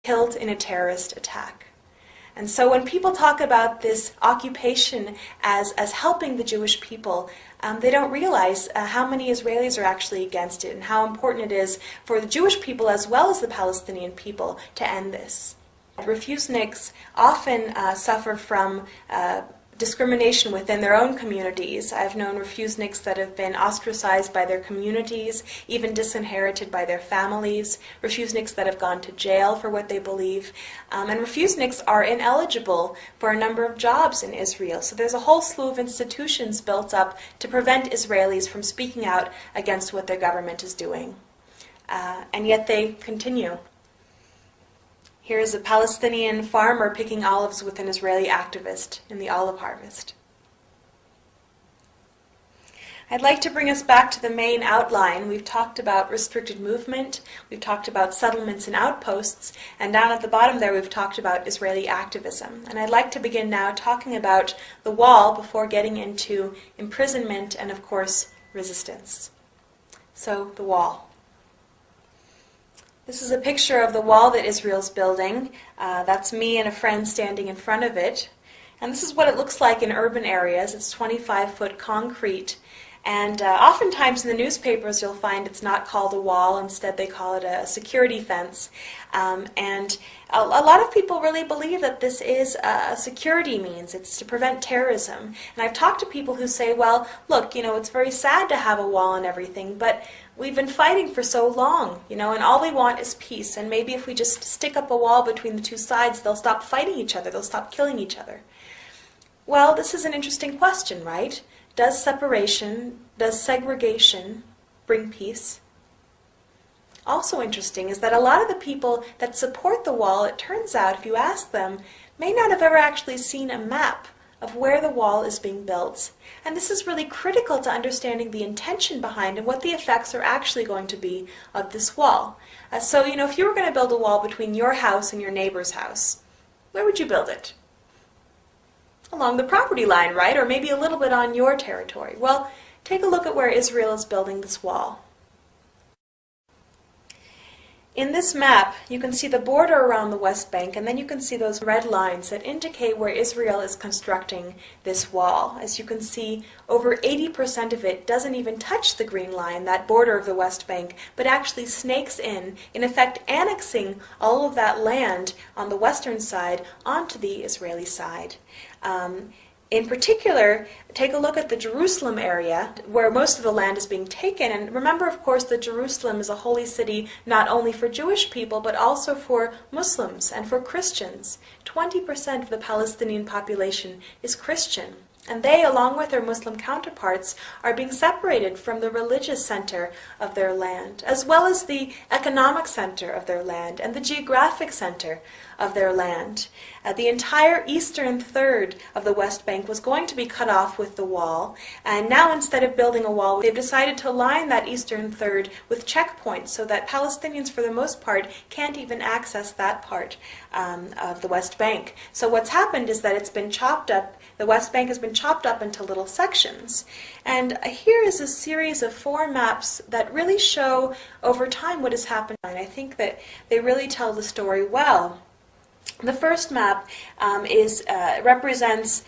killed in a terrorist attack. And so when people talk about this occupation as helping the Jewish people, they don't realize how many Israelis are actually against it and how important it is for the Jewish people as well as the Palestinian people to end this. Refuseniks often suffer from discrimination within their own communities. I've known refuseniks that have been ostracized by their communities, even disinherited by their families, refuseniks that have gone to jail for what they believe, and refuseniks are ineligible for a number of jobs in Israel. So there's a whole slew of institutions built up to prevent Israelis from speaking out against what their government is doing. And yet they continue. Here's a Palestinian farmer picking olives with an Israeli activist in the olive harvest. I'd like to bring us back to the main outline. We've talked about restricted movement, we've talked about settlements and outposts, and down at the bottom there we've talked about Israeli activism. And I'd like to begin now talking about the wall before getting into imprisonment and, of course, resistance. So, the wall. This is a picture of the wall that Israel's building. That's me and a friend standing in front of it. And this is what it looks like in urban areas. It's 25-foot concrete. And oftentimes in the newspapers you'll find it's not called a wall. Instead they call it a security fence. And a lot of people really believe that this is a security means. It's to prevent terrorism. And I've talked to people who say, well, look, it's very sad to have a wall and everything, but we've been fighting for so long, and all we want is peace. And maybe if we just stick up a wall between the two sides, they'll stop fighting each other. They'll stop killing each other. Well, this is an interesting question, right? Does separation, does segregation bring peace? Also interesting is that a lot of the people that support the wall, it turns out, if you ask them, may not have ever actually seen a map of where the wall is being built. And this is really critical to understanding the intention behind and what the effects are actually going to be of this wall. So, if you were going to build a wall between your house and your neighbor's house, where would you build it? Along the property line, right? Or maybe a little bit on your territory. Well, take a look at where Israel is building this wall. In this map, you can see the border around the West Bank, and then you can see those red lines that indicate where Israel is constructing this wall. As you can see, over 80% of it doesn't even touch the green line, that border of the West Bank, but actually snakes in effect annexing all of that land on the western side onto the Israeli side. In particular, take a look at the Jerusalem area, where most of the land is being taken. And remember, of course, that Jerusalem is a holy city not only for Jewish people, but also for Muslims and for Christians. 20% of the Palestinian population is Christian. And they, along with their Muslim counterparts, are being separated from the religious center of their land, as well as the economic center of their land and the geographic center of their land. The entire eastern third of the West Bank was going to be cut off with the wall, and now instead of building a wall, they've decided to line that eastern third with checkpoints so that Palestinians, for the most part, can't even access that part of the West Bank. So what's happened is that it's been chopped up. The West Bank has been chopped up into little sections. And here is a series of 4 maps that really show over time what has happened. And I think that they really tell the story well. The first map represents,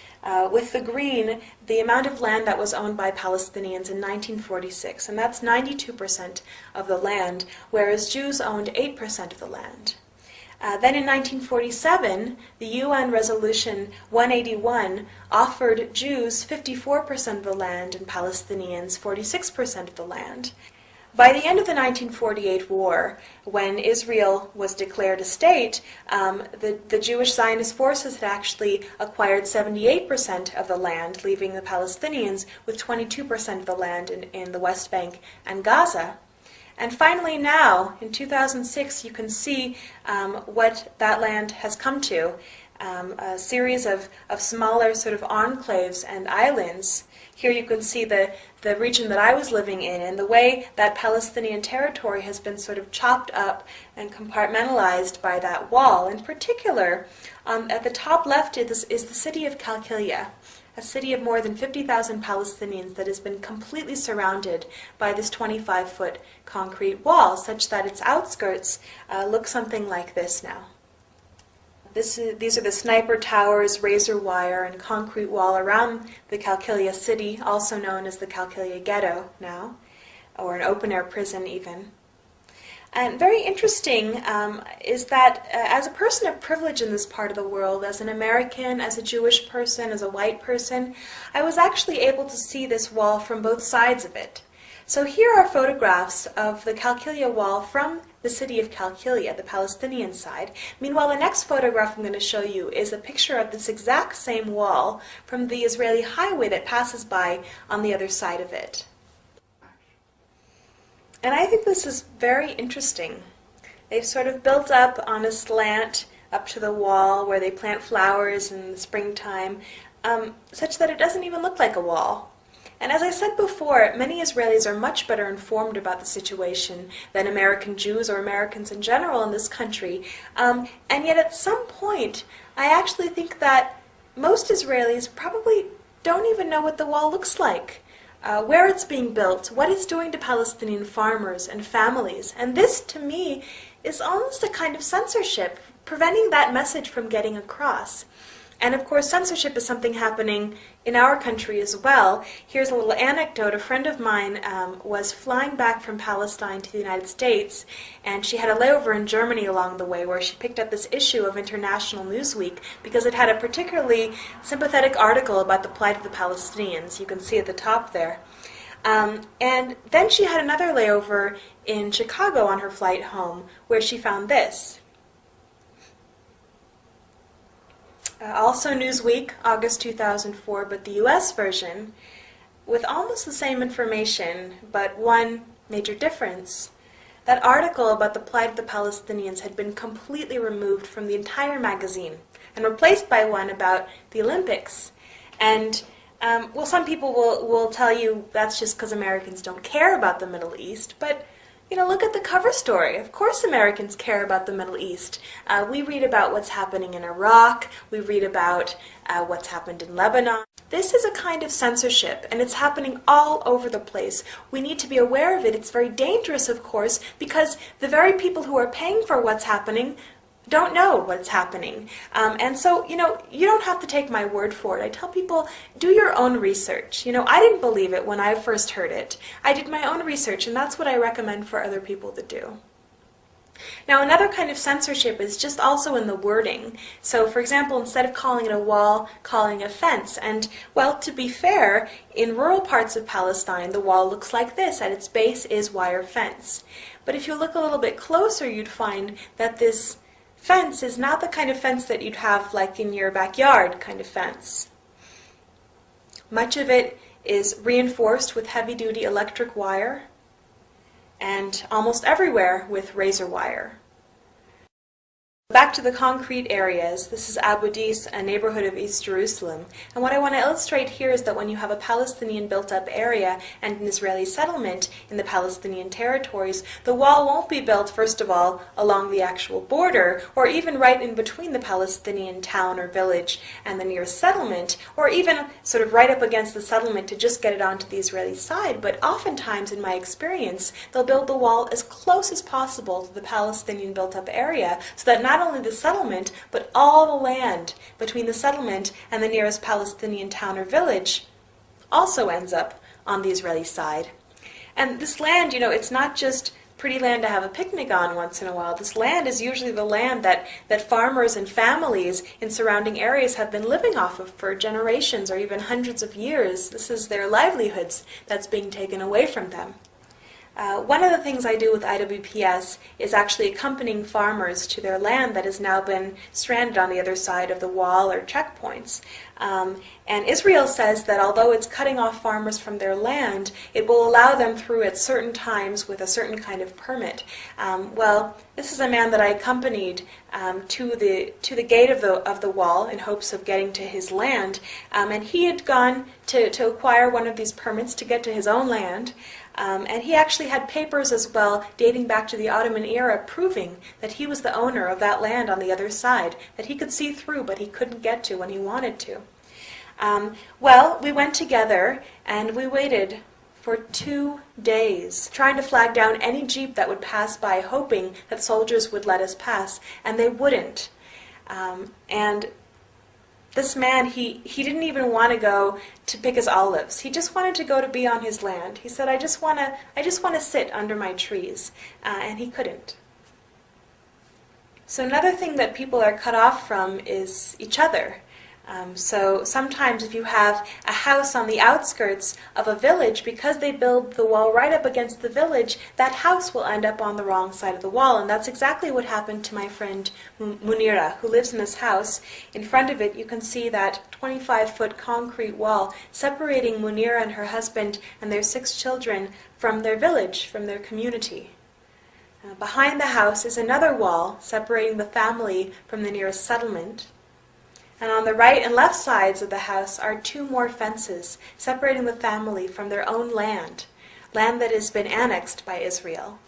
with the green, the amount of land that was owned by Palestinians in 1946, and that's 92% of the land, whereas Jews owned 8% of the land. Then in 1947, the UN Resolution 181 offered Jews 54% of the land and Palestinians 46% of the land. By the end of the 1948 war, when Israel was declared a state, the Jewish Zionist forces had actually acquired 78% of the land, leaving the Palestinians with 22% of the land in the West Bank and Gaza. And finally now, in 2006, you can see what that land has come to, a series of smaller sort of enclaves and islands. Here you can see the region that I was living in, and the way that Palestinian territory has been sort of chopped up and compartmentalized by that wall. In particular, at the top left is the city of Qalqilia, a city of more than 50,000 Palestinians that has been completely surrounded by this 25-foot concrete wall, such that its outskirts look something like this now. These are the sniper towers, razor wire, and concrete wall around the Qalqilya city, also known as the Qalqilya ghetto now, or an open-air prison even. And very interesting is that as a person of privilege in this part of the world, as an American, as a Jewish person, as a white person, I was actually able to see this wall from both sides of it. So here are photographs of the Qalqilya wall from the city of Qalqilya, the Palestinian side. Meanwhile, the next photograph I'm going to show you is a picture of this exact same wall from the Israeli highway that passes by on the other side of it. And I think this is very interesting. They've sort of built up on a slant up to the wall where they plant flowers in the springtime, such that it doesn't even look like a wall. And as I said before, many Israelis are much better informed about the situation than American Jews or Americans in general in this country. And yet at some point, I actually think that most Israelis probably don't even know what the wall looks like. Where it's being built, what it's doing to Palestinian farmers and families. And this, to me, is almost a kind of censorship, preventing that message from getting across. And of course, censorship is something happening in our country as well. Here's a little anecdote. A friend of mine was flying back from Palestine to the United States, and she had a layover in Germany along the way where she picked up this issue of International Newsweek because it had a particularly sympathetic article about the plight of the Palestinians. You can see at the top there. And then she had another layover in Chicago on her flight home where she found this. Also Newsweek, August 2004, but the US version, with almost the same information, but one major difference. That article about the plight of the Palestinians had been completely removed from the entire magazine and replaced by one about the Olympics. And, well, some people will tell you that's just because Americans don't care about the Middle East, but you know, look at the cover story. Of course Americans care about the Middle East. We read about what's happening in Iraq. We read about what's happened in Lebanon. This is a kind of censorship, and it's happening all over the place. We need to be aware of it. It's very dangerous, of course, because the very people who are paying for what's happening don't know what's happening. And so, you know, you don't have to take my word for it. I tell people, do your own research. You know, I didn't believe it when I first heard it. I did my own research, and that's what I recommend for other people to do. Now, another kind of censorship is just also in the wording. So, for example, instead of calling it a wall, calling it a fence. And, well, to be fair, in rural parts of Palestine, the wall looks like this. At its base is wire fence. But if you look a little bit closer, you'd find that this fence is not the kind of fence that you'd have like in your backyard kind of fence. Much of it is reinforced with heavy-duty electric wire and almost everywhere with razor wire. Back to the concrete areas. This is Abu Dis, a neighborhood of East Jerusalem. And what I want to illustrate here is that when you have a Palestinian built-up area and an Israeli settlement in the Palestinian territories, the wall won't be built, first of all, along the actual border, or even right in between the Palestinian town or village and the nearest settlement, or even sort of right up against the settlement to just get it onto the Israeli side. But oftentimes, in my experience, they'll build the wall as close as possible to the Palestinian built-up area so that not only the settlement, but all the land between the settlement and the nearest Palestinian town or village also ends up on the Israeli side. And this land, you know, it's not just pretty land to have a picnic on once in a while. This land is usually the land that farmers and families in surrounding areas have been living off of for generations or even hundreds of years. This is their livelihoods that's being taken away from them. One of the things I do with IWPS is actually accompanying farmers to their land that has now been stranded on the other side of the wall or checkpoints. And Israel says that although it's cutting off farmers from their land, it will allow them through at certain times with a certain kind of permit. Well, this is a man that I accompanied to the gate of the wall in hopes of getting to his land, and he had gone to acquire one of these permits to get to his own land. And he actually had papers as well dating back to the Ottoman era proving that he was the owner of that land on the other side, that he could see through but he couldn't get to when he wanted to. Well, we went together and we waited for 2 days, trying to flag down any jeep that would pass by, hoping that soldiers would let us pass, and they wouldn't. And this man, he didn't even want to go to pick his olives. He just wanted to go to be on his land. He said, I just want to sit under my trees. And he couldn't. So another thing that people are cut off from is each other. So sometimes if you have a house on the outskirts of a village, because they build the wall right up against the village, that house will end up on the wrong side of the wall. And that's exactly what happened to my friend Munira, who lives in this house. In front of it, you can see that 25-foot concrete wall separating Munira and her husband and their 6 children from their village, from their community. Behind the house is another wall separating the family from the nearest settlement. And on the right and left sides of the house are 2 more fences separating the family from their own land that has been annexed by Israel.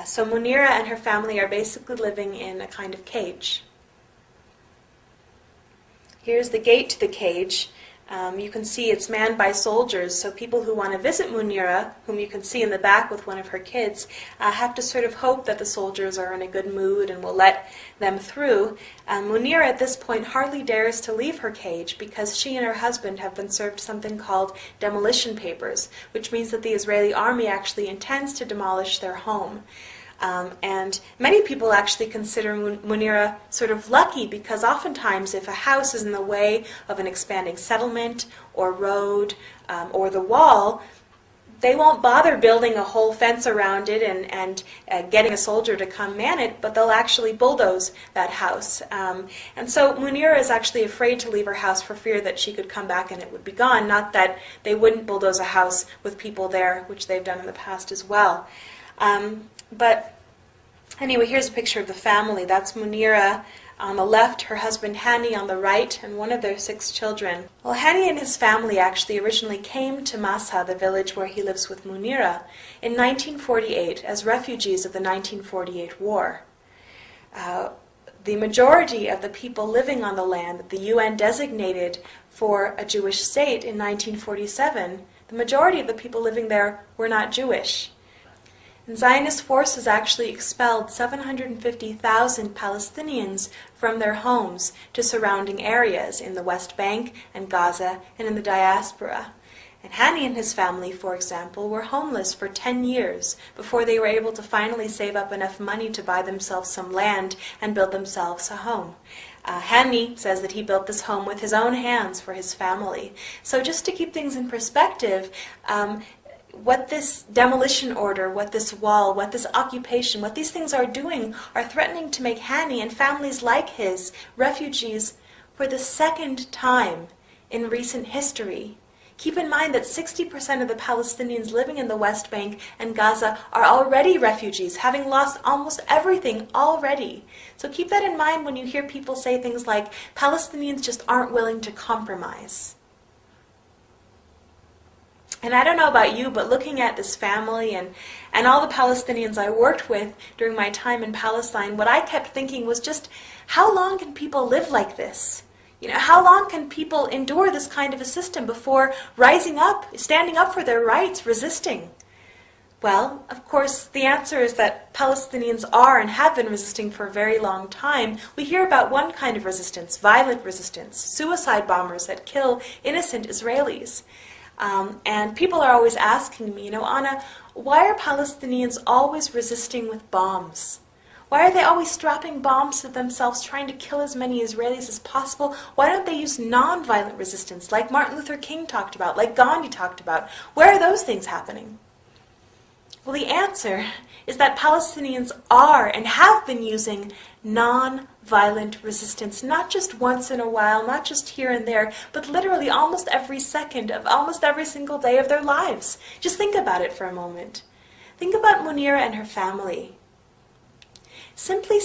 So Munira and her family are basically living in a kind of cage. Here's the gate to the cage. You can see it's manned by soldiers, so people who want to visit Munira, whom you can see in the back with one of her kids, have to sort of hope that the soldiers are in a good mood and will let them through. Munira at this point hardly dares to leave her cage because she and her husband have been served something called demolition papers, which means that the Israeli army actually intends to demolish their home. And many people actually consider Munira sort of lucky because oftentimes if a house is in the way of an expanding settlement or road or the wall, they won't bother building a whole fence around it and getting a soldier to come man it, but they'll actually bulldoze that house. And so Munira is actually afraid to leave her house for fear that she could come back and it would be gone, not that they wouldn't bulldoze a house with people there, which they've done in the past as well. But anyway, here's a picture of the family. That's Munira on the left, her husband Hani on the right, and one of their 6 children. Well, Hani and his family actually originally came to Massa, the village where he lives with Munira, in 1948 as refugees of the 1948 war. The majority of the people living on the land that the UN designated for a Jewish state in 1947, the majority of the people living there were not Jewish. And Zionist forces actually expelled 750,000 Palestinians from their homes to surrounding areas in the West Bank and Gaza and in the diaspora. And Hani and his family, for example, were homeless for 10 years before they were able to finally save up enough money to buy themselves some land and build themselves a home. Hani says that he built this home with his own hands for his family. So just to keep things in perspective, what this demolition order, what this wall, what this occupation, what these things are doing are threatening to make Hani and families like his refugees for the 2nd time in recent history. Keep in mind that 60% of the Palestinians living in the West Bank and Gaza are already refugees, having lost almost everything already. So keep that in mind when you hear people say things like, Palestinians just aren't willing to compromise. And I don't know about you, but looking at this family and all the Palestinians I worked with during my time in Palestine, what I kept thinking was just, how long can people live like this? You know, how long can people endure this kind of a system before rising up, standing up for their rights, resisting? Well, of course, the answer is that Palestinians are and have been resisting for a very long time. We hear about one kind of resistance, violent resistance, suicide bombers that kill innocent Israelis. And people are always asking me, Anna, why are Palestinians always resisting with bombs? Why are they always strapping bombs to themselves, trying to kill as many Israelis as possible? Why don't they use non-violent resistance, like Martin Luther King talked about, like Gandhi talked about? Where are those things happening? Well, the answer is that Palestinians are and have been using non-violent resistance, not just once in a while, not just here and there, but literally almost every second of almost every single day of their lives. Just think about it for a moment. Think about Munira and her family. Simply